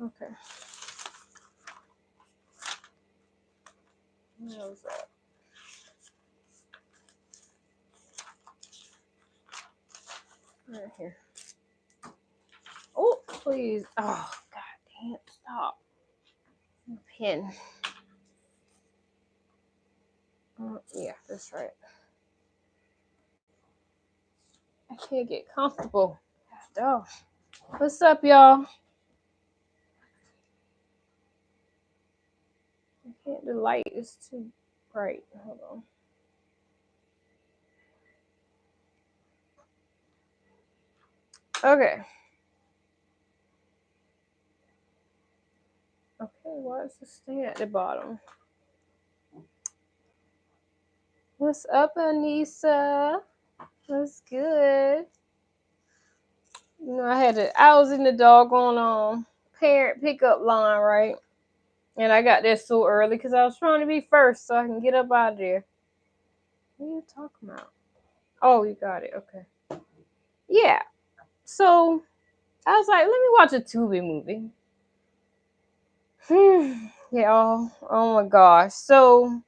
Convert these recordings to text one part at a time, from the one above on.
Okay. What was that? Right here. Oh, please. Oh, god damn. Stop. Pen. Yeah, that's right. I can't get comfortable. Oh. What's up, y'all? I can't. The light is too bright. Hold on. Okay. Okay, why is this thing at the bottom? What's up, Anissa? What's good? You know, I was in the doggone parent pickup line, right? And I got there so early because I was trying to be first so I can get up out of there. What are you talking about? Oh, you got it. Okay. Yeah. So I was like, let me watch a Tubi movie. Yeah. Oh my gosh. So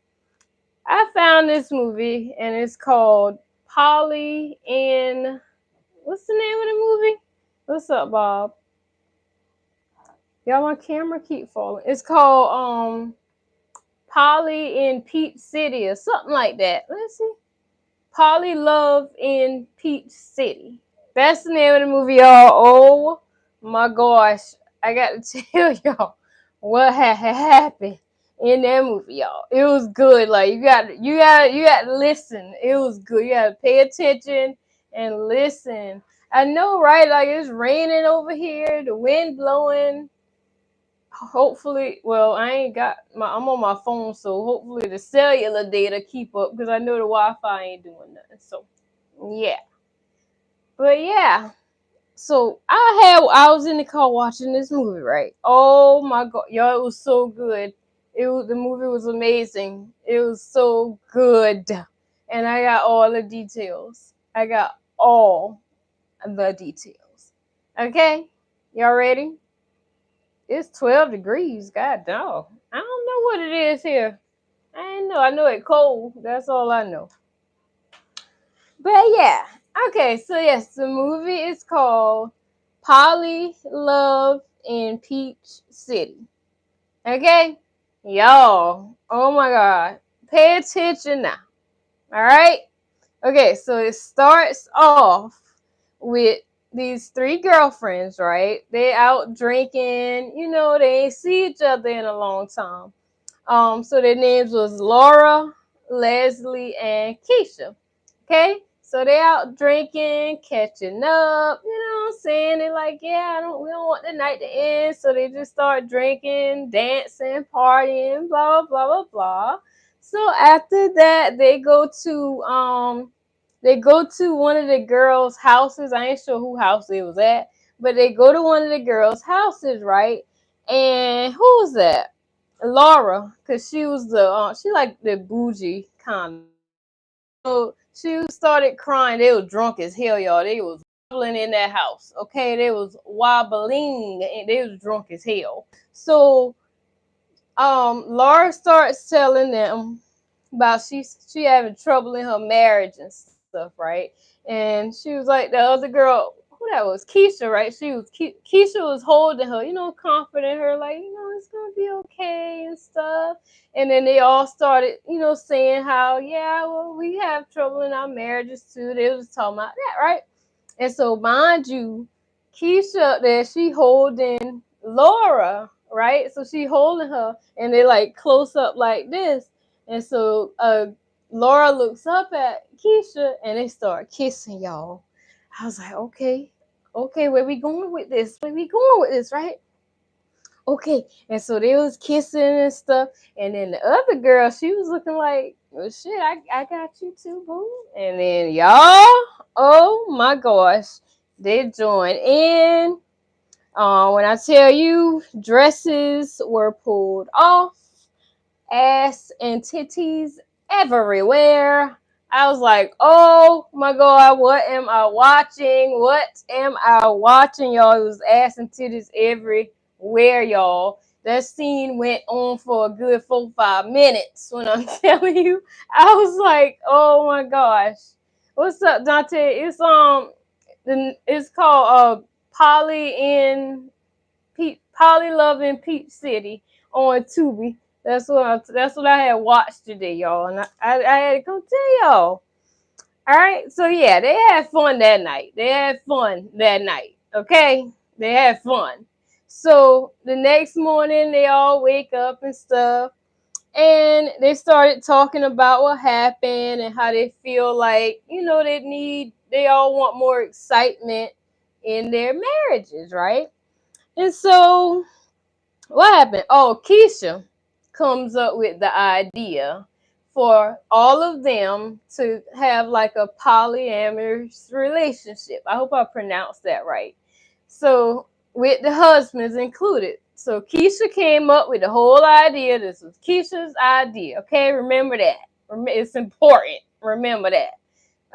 I found this movie and it's called Polly and what's the name of the movie? What's up, Bob? Y'all, my camera keep falling. It's called Polly in Peach City or something like that. Let's see. Polly Love in Peach City. That's the name of the movie, y'all. Oh my gosh. I got to tell y'all what had happened in that movie, y'all. It was good. Like you got to listen. It was good. You got to pay attention and listen. I know, right? Like it's raining over here, the wind blowing. Hopefully, well, I'm on my phone, so hopefully the cellular data keep up because I know the Wi-Fi ain't doing nothing. So, yeah. But yeah, so I was in the car watching this movie, right? Oh my god, y'all, it was so good. The movie was amazing. It was so good, and I got all the details. I got all the details. Okay, y'all ready? It's 12 degrees. God dog. I don't know what it is here. I ain't know. I know it cold. That's all I know. But yeah. Okay, so yes, the movie is called Polly Love in Peach City. Okay? Y'all. Oh my god. Pay attention now. Alright? Okay, so it starts off with these three girlfriends, right? They out drinking, they ain't see each other in a long time. So their names was Laura, Leslie, and Keisha. Okay, so they out drinking, catching up. You know what I'm saying? They like, yeah, we don't want the night to end, so they just start drinking, dancing, partying, blah blah blah blah blah. So after that, they go to one of the girls' houses. I ain't sure who house it was at, but they go to one of the girls' houses, right? And who was that? Laura, because she was she like the bougie kind of. So she started crying. They were drunk as hell, y'all. They was wobbling in that house. Okay, they was wobbling and they was drunk as hell. So Laura starts telling them about she having trouble in her marriage and stuff, right? And she was like the other girl, who that was, Keisha, right? Keisha was holding her, comforting her, like, it's gonna be okay and stuff. And then they all started, saying how, yeah, well, we have trouble in our marriages too. They was talking about that, right? And so, mind you, Keisha up there, she holding Laura, right? So she holding her, and they like close up like this. And so Laura looks up at Keisha, and they start kissing, y'all. I was like, okay, where we going with this? Where we going with this, right? Okay. And so they was kissing and stuff. And then the other girl, she was looking like, well, shit, I got you too, boo. And then y'all, oh my gosh, they joined in. When I tell you, dresses were pulled off, ass and titties everywhere. I was like, oh my god, what am I watching? What am I watching, y'all? It was ass and titties everywhere. swear, y'all, that scene went on for a good 4 5 minutes. When I'm telling you, I was like, oh my gosh, what's up, Dante? It's called Polly in Polly Love in Peach City on Tubi. That's what I had watched today, y'all, and I had to come tell y'all. All right, so yeah, they had fun that night. They had fun that night. Okay, they had fun. So the next morning, they all wake up and stuff, and they started talking about what happened and how they feel like they all want more excitement in their marriages, right? And so what happened? Oh, Keisha comes up with the idea for all of them to have like a polyamorous relationship. I hope I pronounced that right. So, with the husbands included. So, Keisha came up with the whole idea. This was Keisha's idea. Okay, remember that. It's important. Remember that.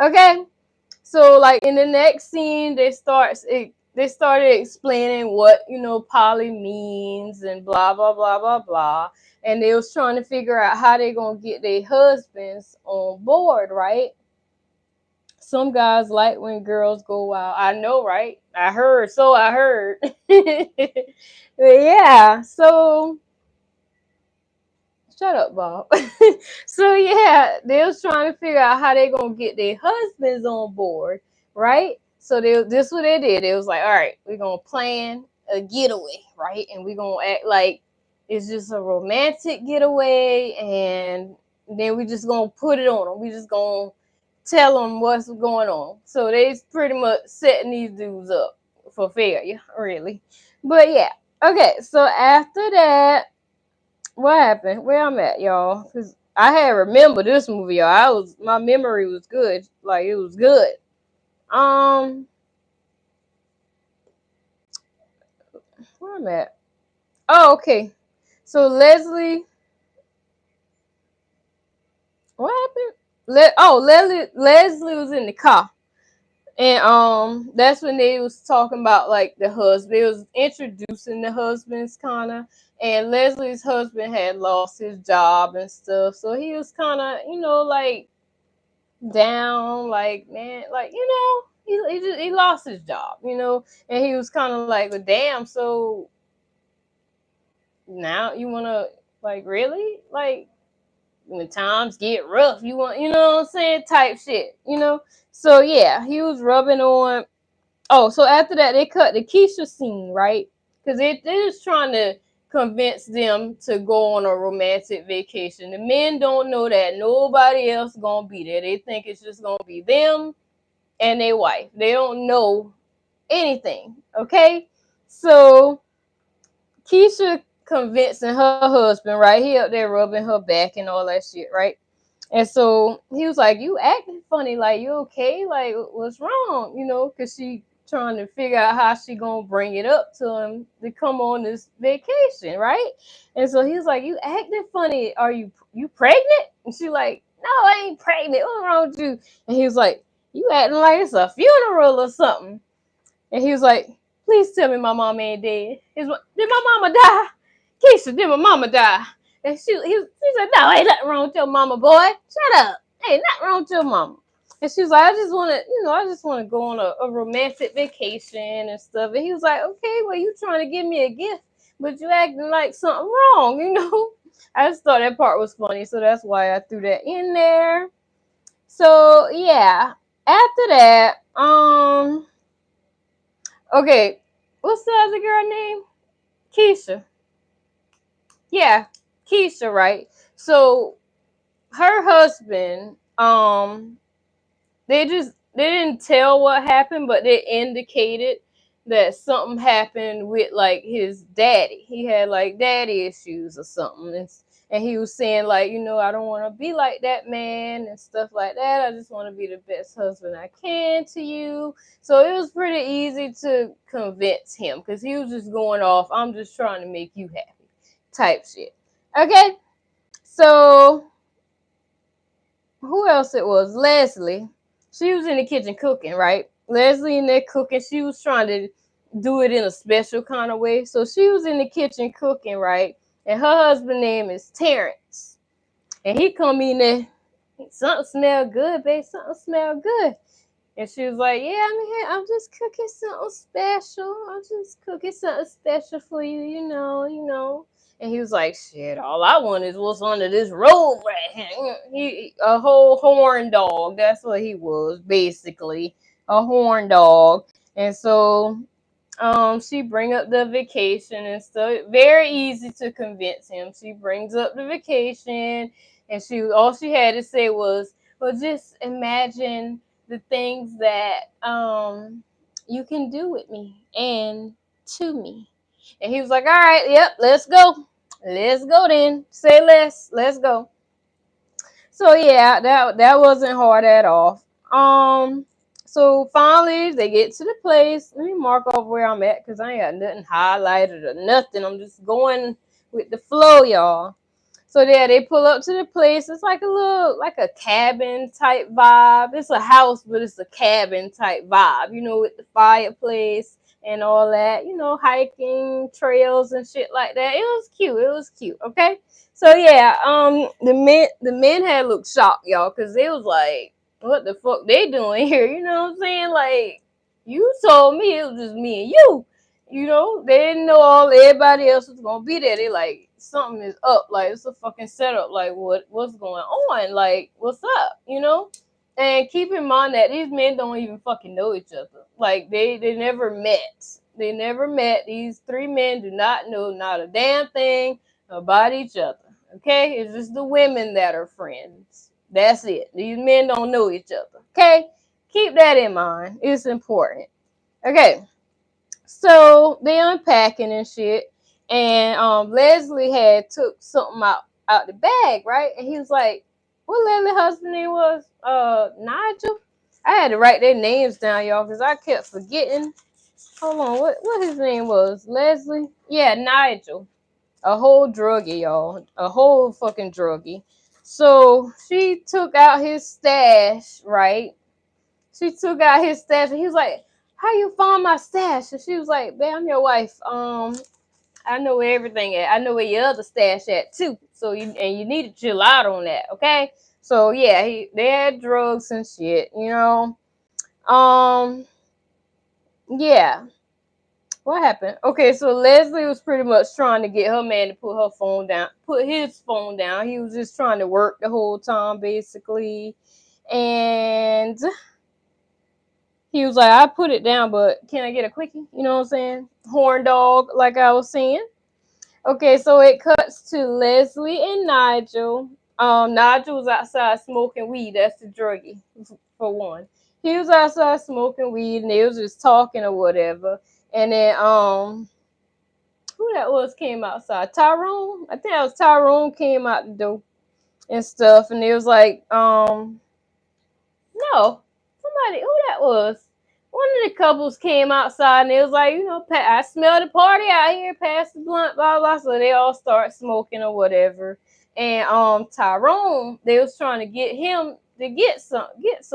Okay. So like in the next scene, they started explaining what poly means and blah blah blah blah blah, and they was trying to figure out how they gonna get their husbands on board, right? Some guys like when girls go wild. I know, right? I heard. So I heard. But yeah. So shut up, Bob. So yeah, they was trying to figure out how they gonna get their husbands on board, right? So this what they did. It was like, all right, we're gonna plan a getaway, right? And we're gonna act like it's just a romantic getaway, and then we just gonna put it on them. We just gonna tell them what's going on. So they pretty much setting these dudes up for failure, really. But yeah, okay. So after that, what happened? Where I'm at, y'all? Because I had remember this movie, y'all. My memory was good. Like it was good. Um, where I'm at? Oh, okay. So what happened? Leslie was in the car. And that's when they was talking about like the husband. They was introducing the husbands kinda. And Leslie's husband had lost his job and stuff. So he was kinda, like down, like man, like he lost his job, and he was kind of like, well, damn. So now you wanna like really like when times get rough, you want what I'm saying, type shit. So yeah, he was rubbing on. Oh, so after that they cut the Keisha scene, right? Because they're just trying to convince them to go on a romantic vacation. The men don't know that nobody else gonna be there. They think it's just gonna be them and their wife. They don't know anything. Okay? So Keisha convincing her husband, right? He up there rubbing her back and all that shit, right? And so he was like, "You acting funny, like you okay? Like what's wrong?" Because she trying to figure out how she gonna bring it up to him to come on this vacation, right? And so he's like, "You acting funny? Are you pregnant?" And she like, "No, I ain't pregnant. What's wrong with you?" And he was like, "You acting like it's a funeral or something." And he was like, "Please tell me my mama ain't dead." Did my mama die? Keisha, did my mama die? And she said, "No, ain't nothing wrong with your mama, boy. Shut up. Ain't nothing wrong with your mama." And she was like, I just want to go on a romantic vacation and stuff. And he was like, "Okay, well, you trying to give me a gift, but you acting like something wrong. I just thought that part was funny, so that's why I threw that in there. So yeah, after that, okay, what's the other girl name? Keisha. Yeah, Keisha, right? So her husband, they didn't tell what happened, but they indicated that something happened with like his daddy. He had like daddy issues or something. And he was saying like, I don't want to be like that man and stuff like that. I just want to be the best husband I can to you. So it was pretty easy to convince him because he was just going off, "I'm just trying to make you happy" type shit. Okay, so who else it was? Leslie. She was in the kitchen cooking, right? Leslie in there cooking. She was trying to do it in a special kind of way. So she was in the kitchen cooking, right? And her husband name is Terrence. And he come in there, something smell good, babe. Something smell good. And she was like, yeah, I'm here. I'm just cooking something special. I'm just cooking something special for you, you know. And he was like, shit, all I want is what's under this robe right here. A whole horn dog. That's what he was, basically. A horn dog. And so she bring up the vacation and stuff. Very easy to convince him. She brings up the vacation, and all she had to say was, well, just imagine the things that you can do with me and to me. And he was like, all right, yep, let's go. Let's go then. Say less. Let's go. So yeah, that wasn't hard at all. So finally they get to the place. Let me mark off where I'm at because I ain't got nothing highlighted or nothing. I'm just going with the flow, y'all. So yeah, they pull up to the place. It's like like a cabin type vibe. It's a house, but it's a cabin type vibe, with the fireplace and all that, hiking trails and shit like that. It was cute. It was cute. Okay. So yeah, the men had looked shocked, y'all, because they was like, what the fuck they doing here? You know what I'm saying? Like, you told me it was just me and you. They didn't know everybody else was gonna be there. They like, something is up. Like, it's a fucking setup. Like, what's going on? Like, what's up? And keep in mind that these men don't even fucking know each other. Like, they never met. They never met. These three men do not know not a damn thing about each other. Okay? It's just the women that are friends. That's it. These men don't know each other. Okay? Keep that in mind. It's important. Okay. So they unpacking and shit. And Leslie had took something out the bag, right? And he was like, what Leslie's husband name was? Nigel? I had to write their names down, y'all, because I kept forgetting. Hold on, what his name was? Leslie? Yeah, Nigel. A whole druggie, y'all. A whole fucking druggie. So she took out his stash, right? She took out his stash and he was like, how you find my stash? And she was like, babe, I'm your wife. I know where everything at. I know where your other stash at too. So you need to chill out on that, okay? So yeah, they had drugs and shit, Yeah. What happened? Okay, so Leslie was pretty much trying to get her man to put his phone down. He was just trying to work the whole time, basically. And he was like, I put it down, but can I get a quickie? You know what I'm saying? Horn dog, like I was saying. Okay, so it cuts to Leslie and Nigel. Nigel was outside smoking weed. That's the druggie, for one. He was outside smoking weed, and they was just talking or whatever. And then who that was came outside? Tyrone? I think that was Tyrone came out the door and stuff. And it was like, no, somebody, who that was? One of the couples came outside and it was like, I smell the party out here, pass the blunt, blah, blah. So they all start smoking or whatever. And Tyrone, they was trying to get him to get some, that's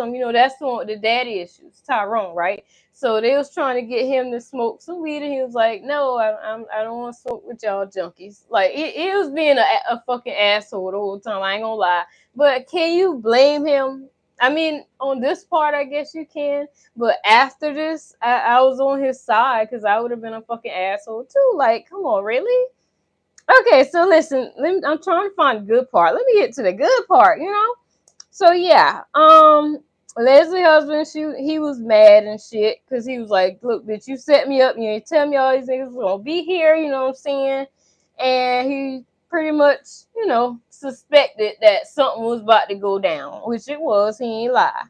the one with the daddy issues, Tyrone, right? So they was trying to get him to smoke some weed, and he was like, "No, I don't want to smoke with y'all junkies." Like, he was being a fucking asshole the whole time. I ain't gonna lie, but can you blame him? I mean, on this part, I guess you can, but after this, I was on his side because I would have been a fucking asshole too. Like, come on, really? Okay, so listen, I'm trying to find a good part. Let me get to the good part. So yeah, Leslie husband, he was mad and shit because he was like, "Look, bitch, you set me up. You ain't tell me all these niggas was gonna be here." You know what I'm saying? And he pretty much, suspected that something was about to go down, which it was. He ain't lie.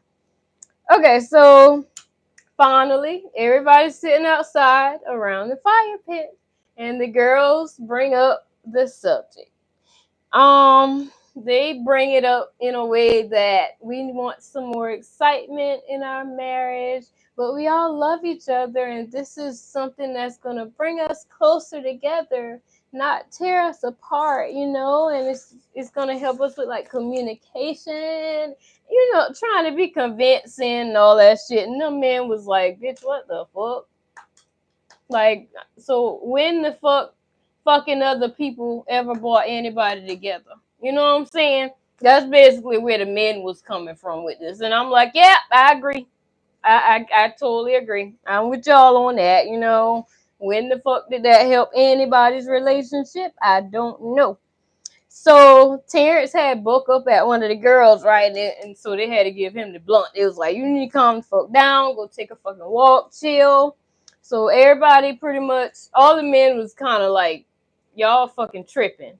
Okay, so finally, everybody's sitting outside around the fire pit, and the girls bring up the subject. They bring it up in a way that we want some more excitement in our marriage, but we all love each other, and this is something that's gonna bring us closer together, not tear us apart, and it's gonna help us with like communication, trying to be convincing and all that shit. And the man was like, bitch, what the fuck? Like, so when the fucking other people ever brought anybody together? You know what I'm saying? That's basically where the men was coming from with this. And I'm like, yeah, I agree. I totally agree. I'm with y'all on that. You know, when the fuck did that help anybody's relationship? I don't know. So Terrence had book up at one of the girls, right? And so they had to give him the blunt. It was like, you need to calm the fuck down, go take a fucking walk, chill. So everybody pretty much, all the men was kind of like, y'all fucking tripping.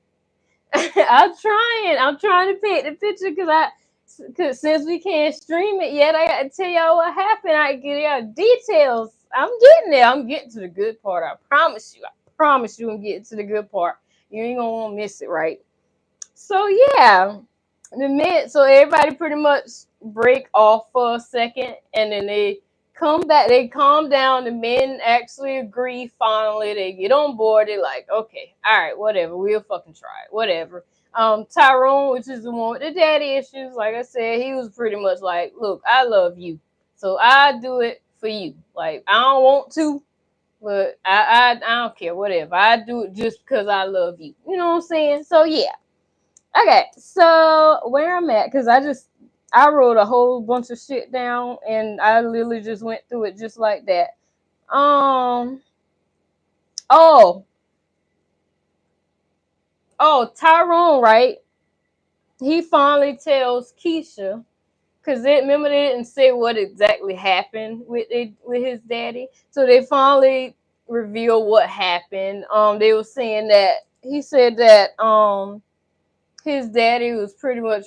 I'm trying to paint the picture cause since we can't stream it yet, I gotta tell y'all what happened. I get y'all details. I'm getting there. I'm getting to the good part. I promise you. I promise you I'm getting to the good part. You ain't gonna want to miss it, right? So yeah, so everybody pretty much break off for a second, and then they come back. They calm down. The men actually agree. Finally, they get on board. They're like, okay, all right, whatever. We'll fucking try it. Whatever. Tyrone, which is the one with the daddy issues, like I said, he was pretty much like, look, I love you, so I do it for you. Like I don't want to, but I don't care. Whatever. I do it just because I love you. You know what I'm saying? So yeah. Okay, so where I'm at, because I wrote a whole bunch of shit down and I literally just went through it just like that. Um oh Tyrone, right? He finally tells Keisha, because remember they didn't say what exactly happened with his daddy. So they finally reveal what happened. They were saying that he said that his daddy was pretty much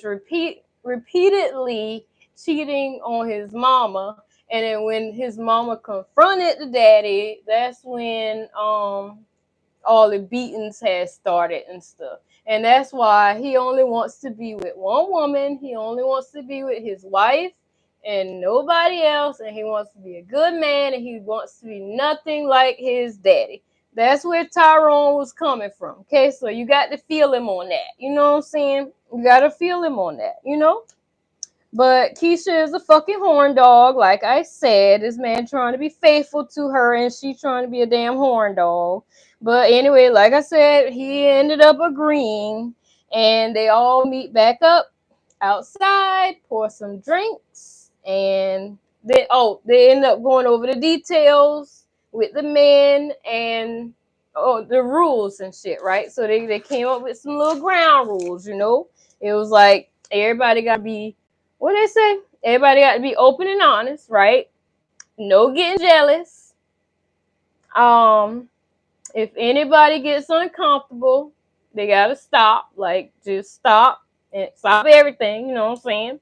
repeatedly cheating on his mama, and then when his mama confronted the daddy, that's when all the beatings had started and stuff. And that's why he only wants to be with one woman. He only wants to be with his wife and nobody else. And he wants to be a good man, and he wants to be nothing like his daddy. That's where Tyrone was coming from. Okay, so you got to feel him on that. You know what I'm saying? You got to feel him on that, you know? But Keisha is a fucking horn dog, like I said. This man trying to be faithful to her, and she trying to be a damn horn dog. But anyway, like I said, he ended up agreeing, and they all meet back up outside, pour some drinks, and they end up going over the details with the men and the rules and shit, right? So they came up with some little ground rules, you know. It was like everybody gotta be, what they say? Everybody got to be open and honest, right? No getting jealous. Um, if anybody gets uncomfortable, they gotta stop. Like just stop and stop everything. You know what I'm saying?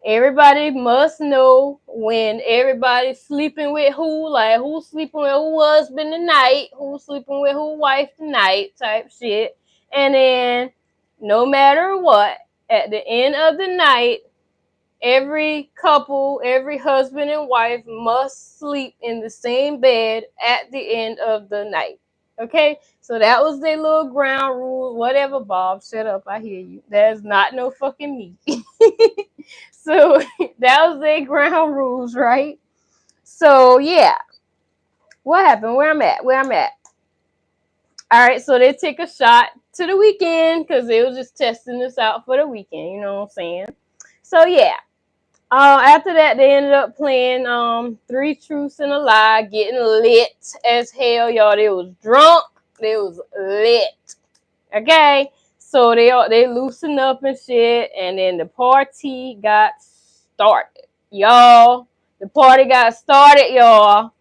Everybody must know when everybody's sleeping with who, like who's sleeping with who husband tonight, who's sleeping with who wife tonight, type shit. And then, no matter what, at the end of the night, every couple, every husband and wife must sleep in the same bed at the end of the night. Okay? So that was their little ground rule. Whatever, Bob. Shut up. I hear you. That's not no fucking me. So that was their ground rules, right? So yeah. What happened? Where I'm at? Where I'm at? All right, so they take a shot to the weekend because they was just testing this out for the weekend. You know what I'm saying? So yeah. After that, they ended up playing Three Truths and a Lie, getting lit as hell, y'all. They was drunk, they was lit. Okay, so they loosened up and shit, and then the party got started, y'all. The party got started, y'all.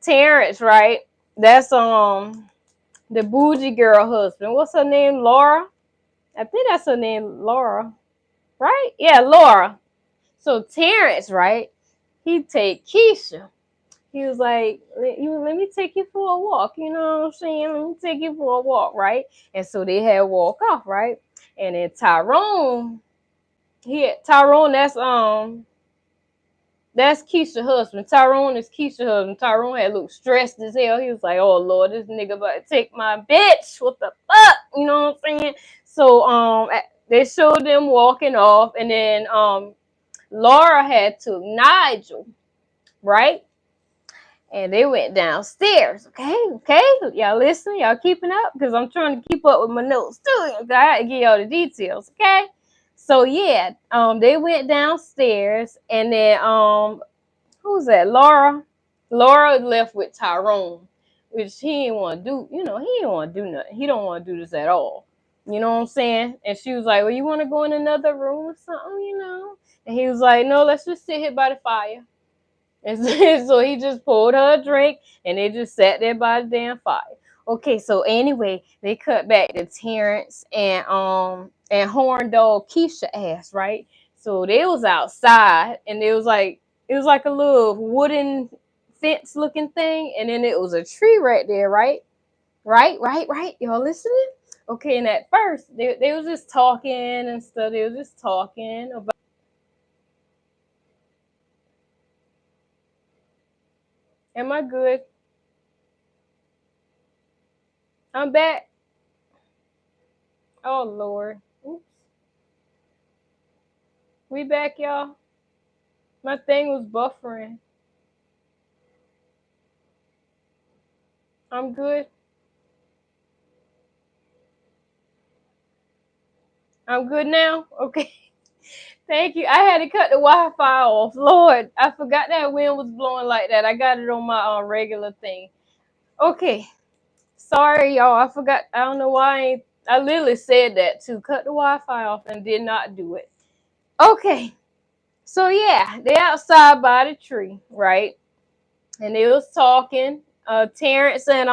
Terrence, right? That's the bougie girl husband. What's her name? Laura. I think that's her name, Laura. Right? Yeah, Laura. So Terrence, right? He take Keisha. He was like, let me take you for a walk. You know what I'm saying? Let me take you for a walk, right? And so they had walk off, right? And then Tyrone, Tyrone, that's Keisha's husband. Tyrone is Keisha's husband. Tyrone had looked stressed as hell. He was like, oh Lord, this nigga about to take my bitch. What the fuck? You know what I'm saying? So they showed them walking off, and then Laura had took Nigel, right? and they went downstairs. Okay, y'all listen, y'all keeping up because I'm trying to keep up with my notes too. Okay, I gotta give y'all the details. Okay, so yeah, they went downstairs, and then who's that? Laura left with Tyrone, which he didn't want to do. You know, he didn't want to do nothing. He don't want to do this at all. You know what I'm saying? And she was like, "Well, you want to go in another room or something?" You know? And he was like, "No, let's just sit here by the fire." And so he just poured her a drink, and they just sat there by the damn fire. Okay, so anyway, they cut back to Terrence and Horn Dog Keisha ass, right? So they was outside, and it was like a little wooden fence looking thing, and then it was a tree right there, right? Right. Y'all listening? Okay, and at first they was just talking and stuff. They was just talking about. Am I good? I'm back. Oh Lord. Oops. We back, y'all. My thing was buffering. I'm good. I'm good now. Okay. Thank you. I had to cut the Wi-Fi off. Lord, I forgot that wind was blowing like that. I got it on my regular thing. Okay. Sorry, y'all. I forgot. I don't know why I literally said that too. Cut the Wi-Fi off and did not do it. Okay. So yeah, they outside by the tree, right? And they was talking. Terrence and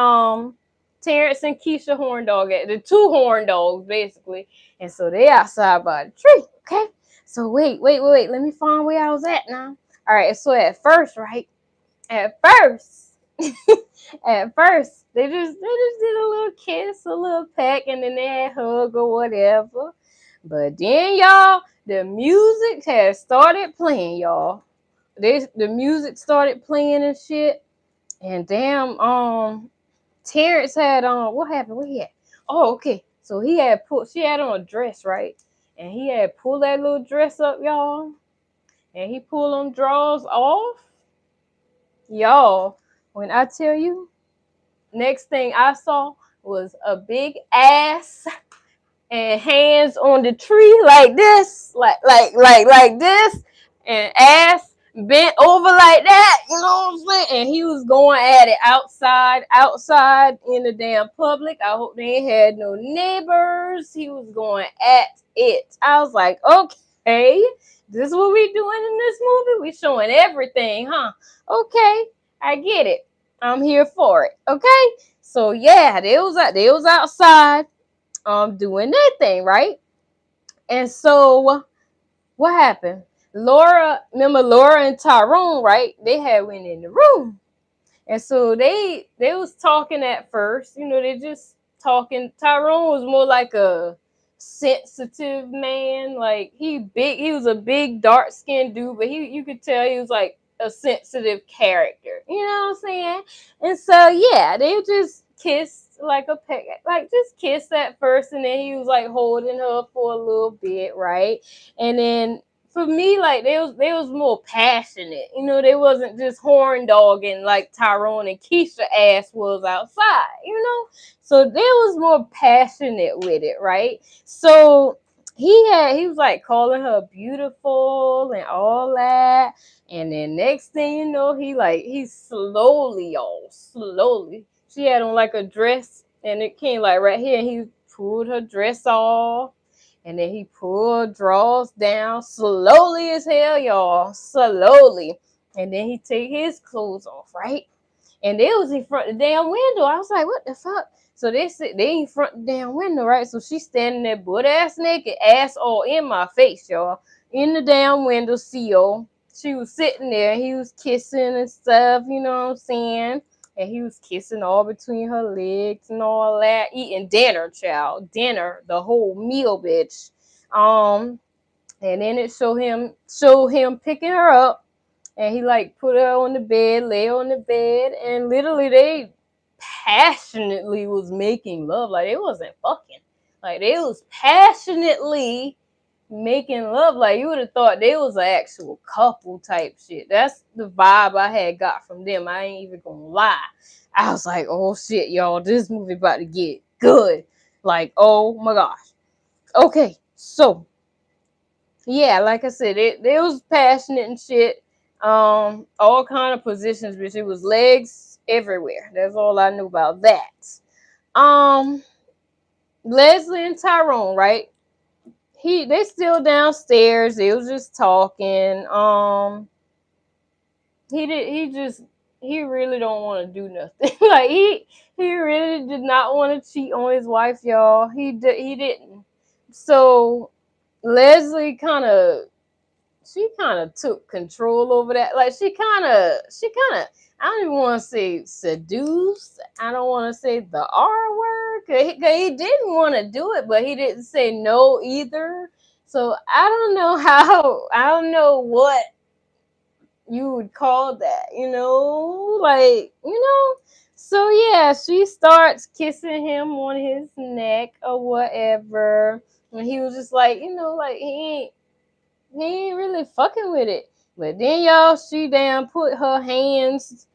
Keisha Horn Dog, the two horn dogs basically. And so they outside by the tree. Okay. So wait. Let me find where I was at now. All right. So at first, right? At first, at first, they just did a little kiss, a little peck, and then they had hug or whatever. But then y'all, the music had started playing, y'all. The music started playing and shit. And damn, Terrence had what happened? What he had? Oh, okay. So she had on a dress, right? And he had pulled that little dress up, y'all. And he pulled them drawers off. Y'all, when I tell you, next thing I saw was a big ass and hands on the tree like this, like this, and ass bent over like that, you know what I'm saying? And he was going at it outside in the damn public. I hope they ain't had no neighbors. He was going at it. I was like, okay, this is what we doing in this movie. We showing everything, huh? Okay, I get it. I'm here for it. Okay, so yeah, they was outside doing their thing, right? And so what happened? Remember Laura and Tyrone, right? They had went in the room. And so they was talking at first, you know, they just talking. Tyrone was more like a sensitive man. Like he was a big dark skinned dude, but you could tell he was like a sensitive character. You know what I'm saying? And so yeah, they just kissed like a peck, like just kissed at first, and then he was like holding her for a little bit, right? And then for me, like they was more passionate. You know, they wasn't just horn dogging like Tyrone and Keisha ass was outside, you know? So they was more passionate with it, right? So he was like calling her beautiful and all that. And then next thing you know, he slowly, y'all, slowly. She had on like a dress and it came like right here, and he pulled her dress off. And then he pulled drawers down slowly as hell, y'all. Slowly. And then he take his clothes off, right? And they was in front of the damn window. I was like, what the fuck? So they in front of the damn window, right? So she's standing there butt ass naked, ass all in my face, y'all. In the damn window sill. She was sitting there. He was kissing and stuff, you know what I'm saying? And he was kissing all between her legs and all that, eating dinner, child, dinner, the whole meal, bitch. And then it showed him picking her up, and he like put her on the bed, lay on the bed, and literally they passionately was making love, like they wasn't fucking, like they was passionately making love. Like, you would have thought they was an actual couple type shit. That's the vibe I had got from them. I ain't even gonna lie. I was like, oh shit, y'all, this movie about to get good. Like, oh my gosh. Okay, so yeah, like I said, it was passionate and shit. All kind of positions, bitch. It was legs everywhere. That's all I knew about that. Um, Leslie and Tyrone, right? They still downstairs. They was just talking. He really don't want to do nothing. Like, he really did not want to cheat on his wife, y'all. He didn't. So Leslie she kind of took control over that. Like, she kind of I don't even want to say seduced. I don't want to say the R word, cause he didn't want to do it, but he didn't say no either. So I don't know what you would call that, like, so yeah, she starts kissing him on his neck or whatever, and he was just like, like, he ain't really fucking with it. But then, y'all, she damn put her hands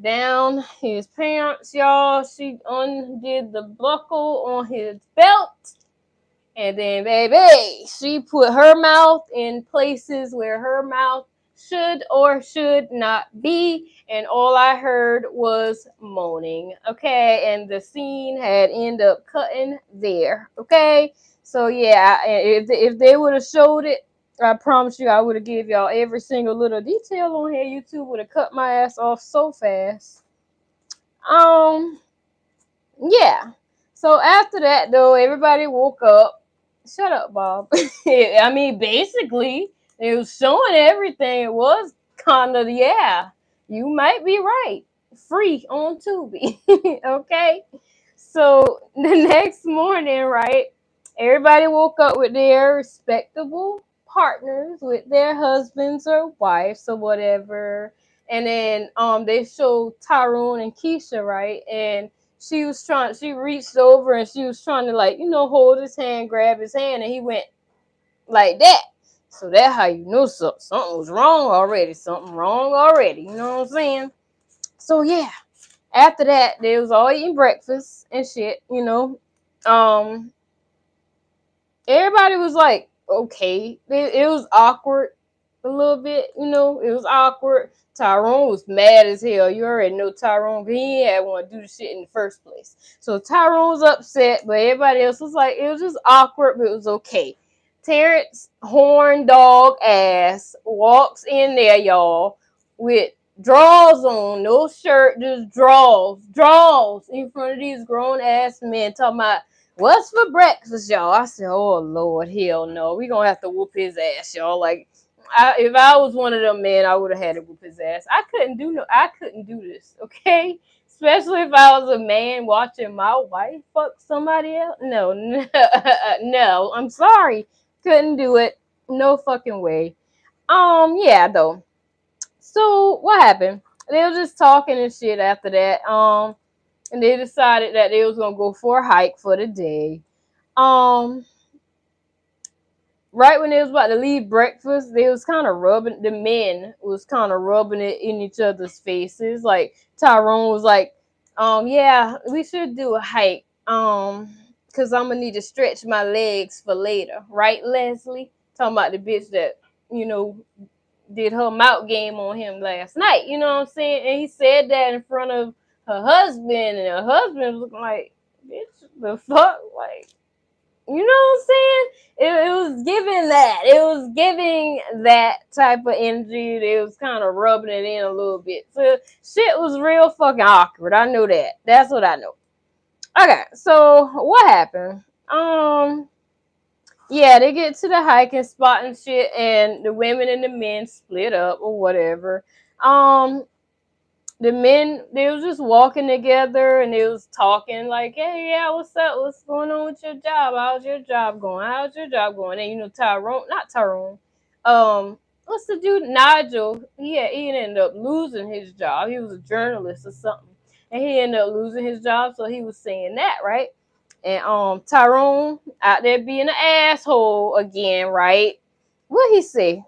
down his pants, y'all. She undid the buckle on his belt. And then, baby, she put her mouth in places where her mouth should or should not be. And all I heard was moaning. Okay. And the scene had ended up cutting there. Okay. So, yeah, if they would have showed it, I promise you I would have give y'all every single little detail on here. YouTube would have cut my ass off so fast. Um, yeah. So after that, though, everybody woke up. Shut up, Bob. I mean, basically, it was showing everything. It was kind of, yeah, you might be right. Free on Tubi. Okay. So the next morning, right, everybody woke up with their respectable partners, with their husbands or wives or whatever. And then they showed Tyrone and Keisha, right? And she reached over and she was trying to, like, hold his hand, grab his hand, and he went like that. So that's how you know something was wrong already. Something wrong already. You know what I'm saying? So yeah. After that, they was all eating breakfast and shit, Um, Everybody was like, okay. It was awkward a little bit, it was awkward. Tyrone was mad as hell. You already know Tyrone, but he ain't want to do the shit in the first place. So Tyrone was upset, but everybody else was like, it was just awkward, but it was okay. Terrence horn dog ass walks in there, y'all, with drawers on, no shirt, just drawers in front of these grown ass men, talking about, what's for breakfast, y'all? I said, oh Lord, hell no, we gonna have to whoop his ass, y'all. Like, if I was one of them men, I would have had to whoop his ass. I couldn't do this, okay? Especially if I was a man watching my wife fuck somebody else. No, no, I'm sorry, couldn't do it. No fucking way. Yeah, though. So what happened? They were just talking and shit after that. And they decided that they was gonna go for a hike for the day. Um, right when they was about to leave breakfast, they was kind of rubbing, the men was kind of rubbing it in each other's faces. Like, Tyrone was like, yeah, we should do a hike. Cause I'm gonna need to stretch my legs for later, right, Leslie? Talking about the bitch that, you know, did her mouth game on him last night. You know what I'm saying? And he said that in front of her husband, and her husband was looking like, bitch, the fuck? Like, you know what I'm saying? It was giving that. It was giving that type of energy. It was kind of rubbing it in a little bit. So shit was real fucking awkward. I know that. That's what I know. Okay, so what happened? Yeah, they get to the hiking spot and shit, and the women and the men split up or whatever. Um, the men, they was just walking together and they was talking like, hey, yeah, what's up? What's going on with your job? How's your job going? How's your job going? And Tyrone, what's the dude? Nigel, he ended up losing his job. He was a journalist or something. And he ended up losing his job, so he was saying that, right? And Tyrone out there being an asshole again, right? What he say?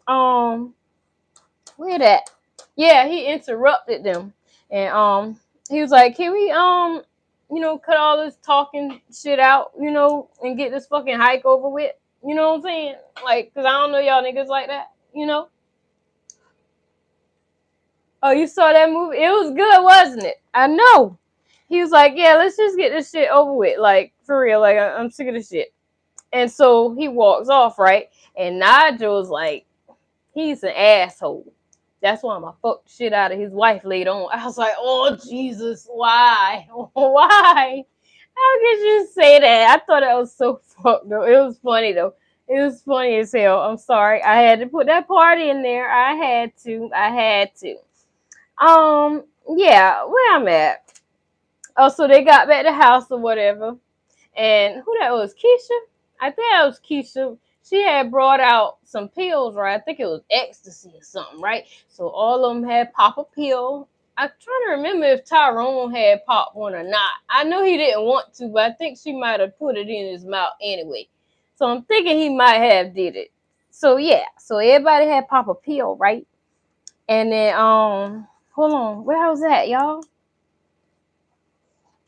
Where that? Yeah, he interrupted them, and he was like, "Can we cut all this talking shit out, and get this fucking hike over with?" You know what I'm saying? Like, cause I don't know y'all niggas like that, you know. Oh, you saw that movie? It was good, wasn't it? I know. He was like, "Yeah, let's just get this shit over with, like for real. Like, I'm sick of this shit." And so he walks off, right? And Nigel's like, he's an asshole. That's why I'm gonna fuck the shit out of his wife later on. I was like, oh Jesus, why? Why? How could you say that? I thought that was so fucked though. It was funny though. It was funny as hell. I'm sorry. I had to put that part in there. I had to. Yeah, where I'm at. Oh, so they got back to the house or whatever. And who that was? Keisha? I think that was Keisha. She had brought out some pills, right? I think it was ecstasy or something, right? So all of them had pop a pill. I'm trying to remember if Tyrone had popped one or not. I know he didn't want to, but I think she might have put it in his mouth anyway. So I'm thinking he might have did it. So yeah, so everybody had pop a pill, right? And then hold on, where was that, y'all?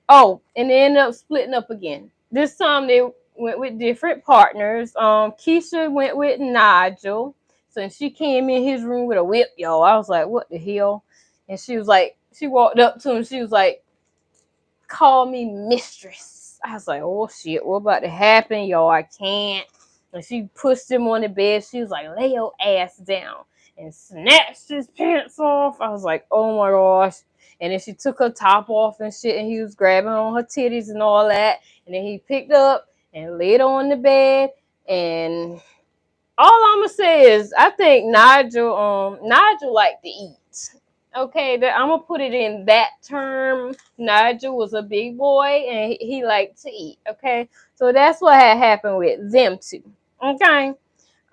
Oh, and they ended up splitting up again. This time they went with different partners. Keisha went with Nigel. So she came in his room with a whip, y'all. I was like, what the hell? And she was like, she walked up to him. She was like, call me mistress. I was like, oh shit, what about to happen, y'all? I can't. And she pushed him on the bed. She was like, lay your ass down, and snatched his pants off. I was like, oh my gosh. And then she took her top off and shit, and he was grabbing on her titties and all that. And then he picked up and laid her on the bed. And all I'm gonna say is, I think Nigel liked to eat. Okay, I'm gonna put it in that term. Nigel was a big boy and he liked to eat. Okay, so that's what had happened with them two. Okay,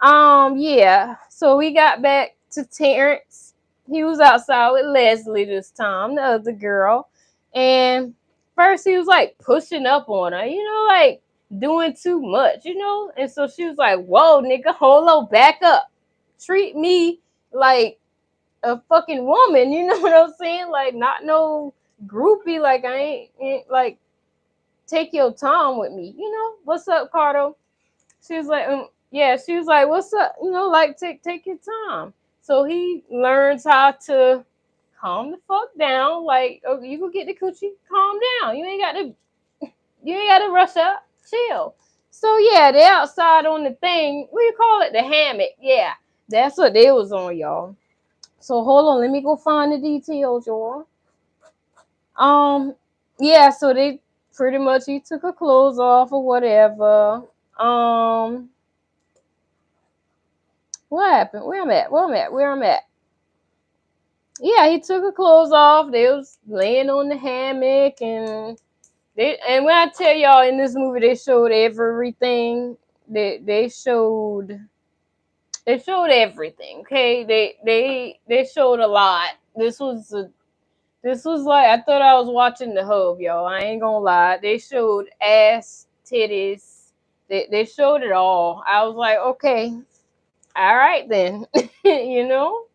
yeah. So we got back to Terrence. He was outside with Leslie this time, the other girl, and first he was like pushing up on her, like doing too much, and so she was like, "Whoa, nigga, hold on, back up, treat me like a fucking woman," you know what I'm saying? Like, not no groupie. Like, I ain't like, take your time with me, What's up, Cardo? She was like, yeah, she was like, what's up? Like, take your time. So he learns how to calm the fuck down. Like, oh, you go get the coochie, calm down. You ain't got to rush up, chill. So yeah, they outside on the thing. What do you call it? The hammock. Yeah, that's what they was on, y'all. So hold on, let me go find the details, y'all. Yeah, so they pretty much, he took her clothes off or whatever. What happened? Where I'm at? Yeah, he took her clothes off. They was laying on the hammock, and when I tell y'all, in this movie they showed everything. They showed everything. Okay, they showed a lot. This was like, I thought I was watching The Hub, y'all. I ain't gonna lie. They showed ass, titties. They showed it all. I was like, okay, all right then. you know.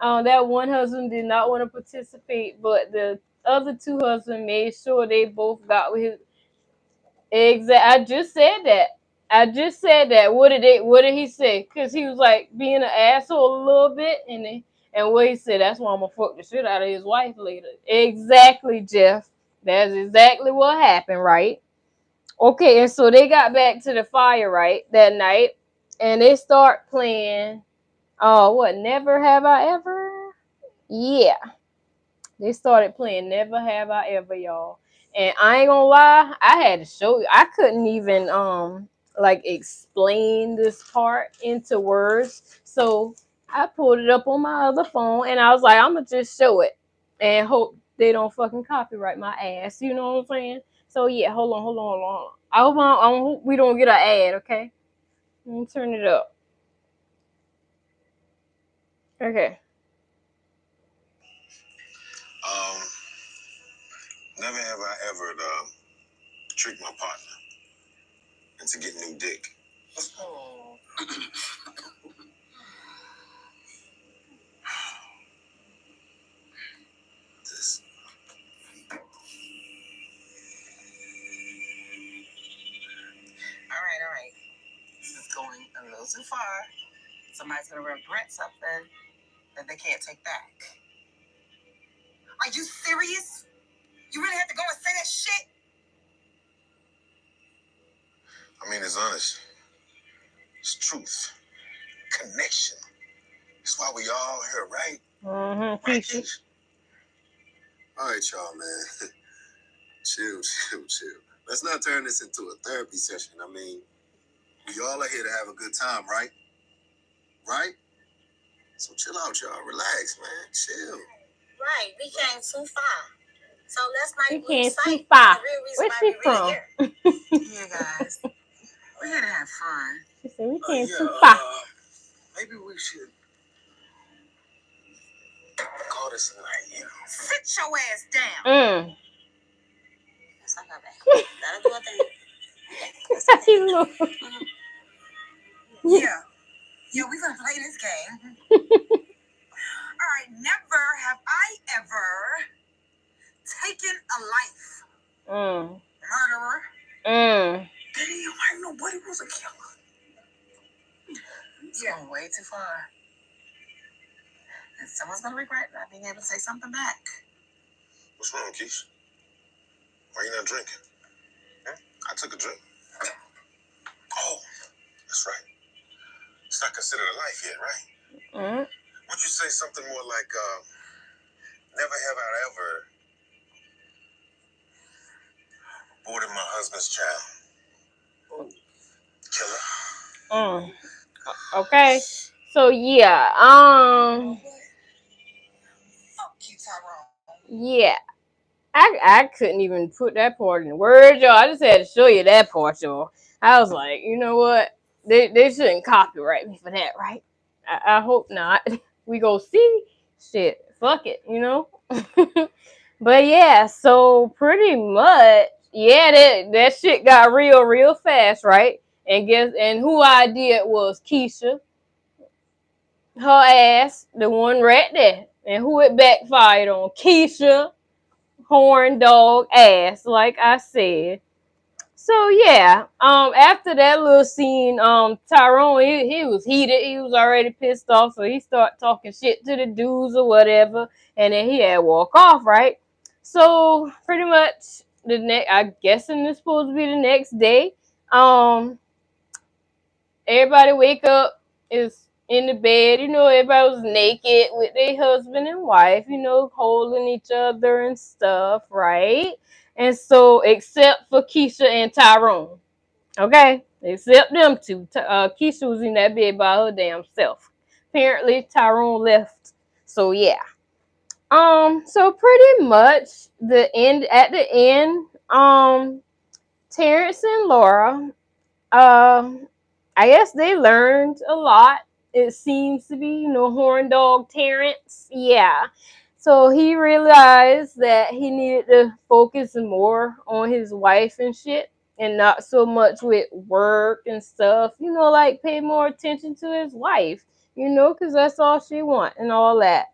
That one husband did not want to participate, but the other two husbands made sure they both got with his. I just said that. What did he say? Because he was like being an asshole a little bit, and what he said, that's why I'm gonna fuck the shit out of his wife later. Exactly, Jeff. That's exactly what happened, right? Okay, and so they got back to the fire, right, that night, and they start playing. Oh, what? Never Have I Ever? Yeah, they started playing Never Have I Ever, y'all. And I ain't gonna lie, I had to show you. I couldn't even like explain this part into words. So I pulled it up on my other phone and I was like, I'm gonna just show it and hope they don't fucking copyright my ass. You know what I'm saying? So yeah, hold on. I hope we don't get an ad, okay? Let me turn it up. Okay. Um, never have I ever trick my partner into getting new dick. Oh. This. All right. This is going a little too far. Somebody's gonna regret something that they can't take back. Are you serious? You really have to go and say that shit? I mean, it's honest. It's truth. Connection. That's why we all here, right? Mm-hmm. Right, Keisha? All right, y'all, man. Chill. Let's not turn this into a therapy session. I mean, we all are here to have a good time, right? Right? So chill out, y'all. Relax, man. Chill. Right. We came too far. So let's not We came too recite far. the real reason Where's why she we really from? here. Yeah, guys. We're here to have fun. She said we came too far. Maybe we should call this a night, you know. Sit your ass down. That's not bad. That'll do a thing. Yeah. Yeah, we're gonna play this game. All right, never have I ever taken a life. Murderer. Damn, I didn't know Buddy was a killer. It's going way too far. And someone's gonna regret not being able to say something back. What's wrong, Keisha? Why you not drinking? I took a drink. Oh, that's right. It's not considered a life yet, right? Would you say something more like, never have I ever aborted my husband's child? Killer. Okay. So yeah. Fuck you, Tyrone. Yeah. I couldn't even put that part in words, y'all. I just had to show you that part, y'all. I was like, you know what? They shouldn't copyright me for that, right? I hope not. We go see shit. Fuck it, you know? But yeah, so pretty much, yeah, that shit got real fast, right? And who I did was Keisha, her ass, the one right there. And who it backfired on? Keisha, horn dog ass, like I said. So yeah, after that little scene, Tyrone he was heated. He was already pissed off, so he started talking shit to the dudes or whatever, and then he had to walk off, right? So pretty much the next, I guessing it's supposed to be the next day. Um, Everybody wake up, is in the bed, everybody was naked with their husband and wife, holding each other and stuff, right? And so, except for Keisha and Tyrone, okay? Except them two. Keisha was in that bed by her damn self. Apparently, Tyrone left. So, yeah. So pretty much at the end, Terrence and Laura, um, I guess they learned a lot. It seems to be, horn dog Terrence. Yeah. So he realized that he needed to focus more on his wife and shit and not so much with work and stuff, like pay more attention to his wife, because that's all she wants and all that.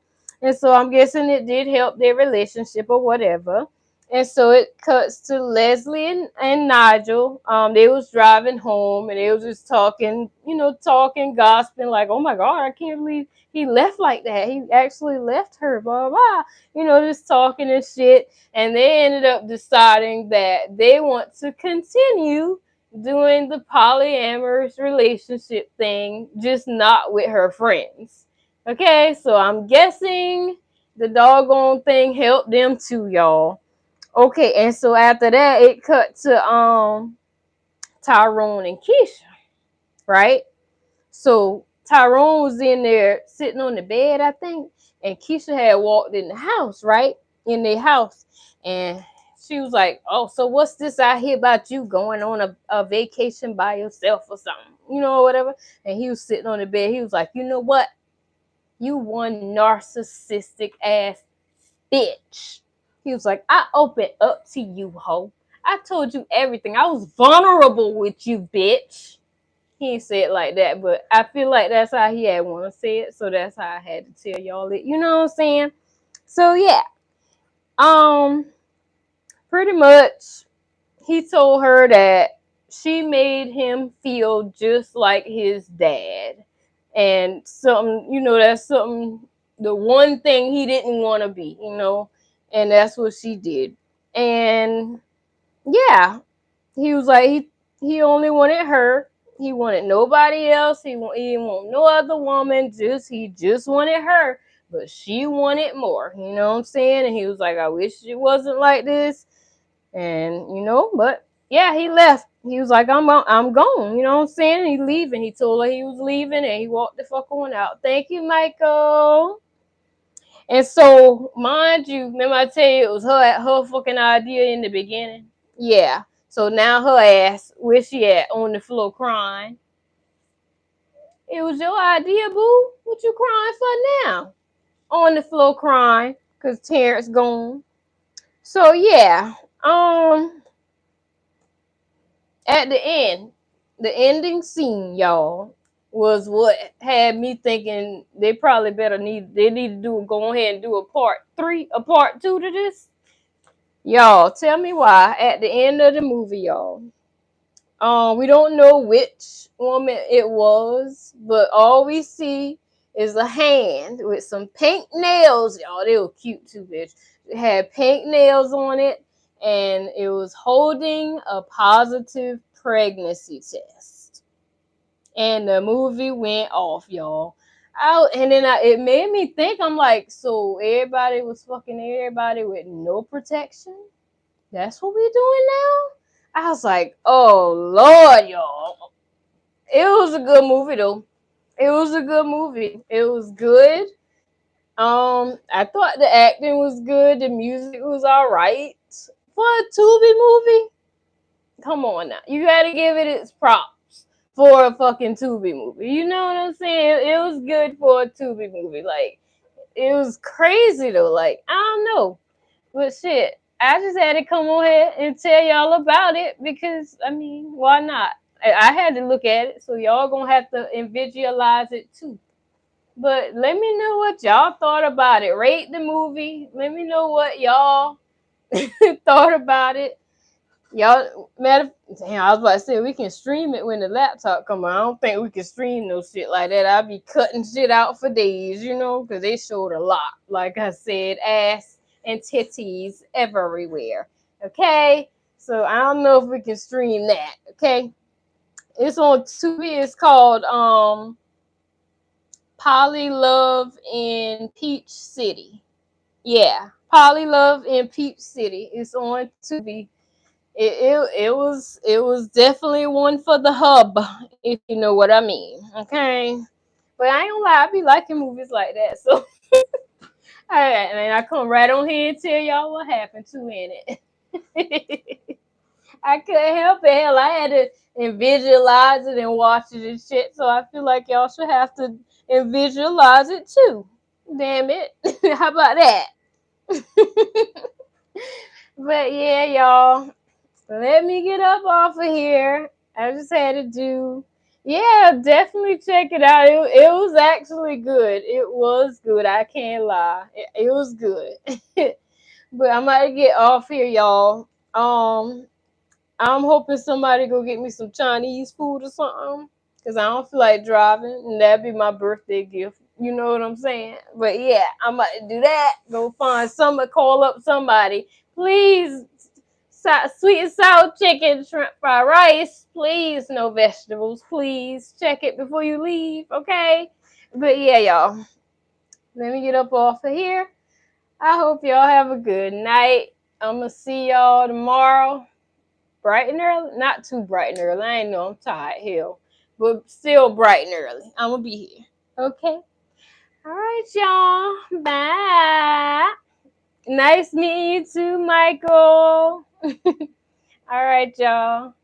And so I'm guessing it did help their relationship or whatever. And so it cuts to Leslie and Nigel. They was driving home and they was just talking, talking, gossiping, like, oh my God, I can't believe he left like that. He actually left her, blah, blah, just talking and shit. And they ended up deciding that they want to continue doing the polyamorous relationship thing, just not with her friends. Okay, so I'm guessing the doggone thing helped them too, y'all. Okay, and so after that, it cut to Tyrone and Keisha, right? So Tyrone was in there sitting on the bed, I think, and Keisha had walked in the house, right? In their house, and she was like, "Oh, so what's this I hear about you going on a vacation by yourself or something, whatever?" And he was sitting on the bed. He was like, "You know what? You one narcissistic ass bitch." He was like, "I open up to you, hoe. I told you everything. I was vulnerable with you, bitch. He ain't say it like that, but I feel like that's how he had want to say it, so that's how I had to tell y'all it. You know what I'm saying? So yeah, um, pretty much he told her that she made him feel just like his dad, and something, that's something, the one thing he didn't want to be, and that's what she did. And yeah, he was like he only wanted her. He wanted nobody else. He didn't want no other woman. He just wanted her, but she wanted more. You know what I'm saying? And he was like, I wish it wasn't like this. And but yeah, he left. He was like, I'm gone. You know what I'm saying? He leaving. He told her he was leaving, and he walked the fuck on out. Thank you, Michael. And so, mind you, remember I tell you it was her fucking idea in the beginning? Yeah. So now her ass, where she at? On the floor crying. It was your idea, boo. What you crying for now? On the floor crying, cause Terrence gone. So yeah. At the end, the ending scene, y'all, was what had me thinking they need to go ahead and do a part 3, a part 2 to this. Y'all, tell me why at the end of the movie, y'all. We don't know which woman it was, but all we see is a hand with some pink nails. Y'all, they were cute too, bitch. It had pink nails on it, and it was holding a positive pregnancy test. And the movie went off, y'all. It made me think. I'm like, so everybody was fucking everybody with no protection. That's what we doing now? I was like, oh Lord, y'all. It was a good movie though. It was a good movie. It was good. I thought the acting was good. The music was alright. For a Tubi movie, come on now. You gotta give it its props for a fucking Tubi movie. You know what I'm saying? It was good for a Tubi movie. Like, it was crazy though. Like, I don't know. But shit, I just had to come on here and tell y'all about it because, I mean, why not? I had to look at it, so y'all gonna have to visualize it too. But let me know what y'all thought about it. Rate the movie. Let me know what y'all thought about it. Y'all, damn, I was about to say we can stream it when the laptop come on. I don't think we can stream no shit like that. I'll be cutting shit out for days, because they showed a lot. Like I said, ass and titties everywhere. Okay, so I don't know if we can stream that. Okay, it's on Tubi. It's called Polly Love in Peach City. Yeah, Polly Love in Peach City. It's on Tubi. It was definitely one for the hub, if you know what I mean. Okay, but I ain't gonna lie, I be liking movies like that. So I come right on here and tell y'all what happened to in it. I couldn't help it. Hell, I had to visualize it and watch it and shit. So I feel like y'all should have to visualize it too. Damn it! How about that? But yeah, y'all. Let me get up off of here. I just had to do. Yeah, definitely check it out. It was actually good. It was good. I can't lie. It was good. But I'm about to get off here, y'all. I'm hoping somebody go get me some Chinese food or something. Cause I don't feel like driving, and that'd be my birthday gift. You know what I'm saying? But yeah, I'm about to do that. Go find somebody, call up somebody. Please, sweet and sour chicken, shrimp fried rice. Please, no vegetables. Please check it before you leave, okay? But yeah, y'all. Let me get up off of here. I hope y'all have a good night. I'm gonna see y'all tomorrow. Bright and early. Not too bright and early. I ain't know I'm tired, hell. But still bright and early. I'm gonna be here. Okay? Alright, y'all. Bye. Nice meeting you too, Michael. Alright, y'all.